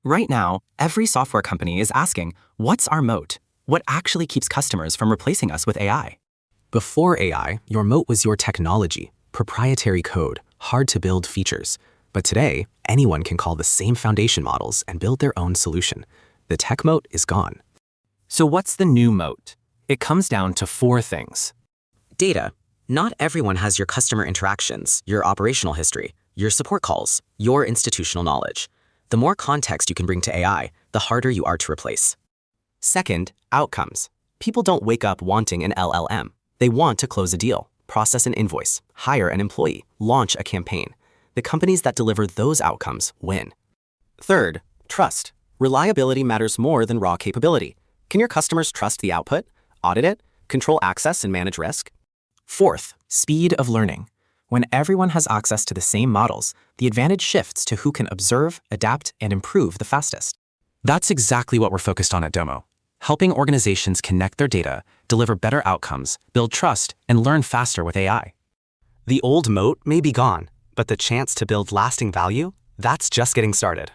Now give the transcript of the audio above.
Right now, every software company is asking, what's our moat? What actually keeps customers from replacing us with AI? Before AI, your moat was your technology, proprietary code, hard-to-build features. But today, anyone can call the same foundation models and build their own solution. The tech moat is gone. So what's the new moat? It comes down to 4 things. Data. Not everyone has your customer interactions, your operational history, your support calls, your institutional knowledge. The more context you can bring to AI, the harder you are to replace. Second, outcomes. People don't wake up wanting an LLM. They want to close a deal, process an invoice, hire an employee, launch a campaign. The companies that deliver those outcomes win. Third, trust. Reliability matters more than raw capability. Can your customers trust the output, audit it, control access, and manage risk? Fourth, speed of learning. When everyone has access to the same models, the advantage shifts to who can observe, adapt, and improve the fastest. That's exactly what we're focused on at Domo, helping organizations connect their data, deliver better outcomes, build trust, and learn faster with AI. The old moat may be gone, but the chance to build lasting value, that's just getting started.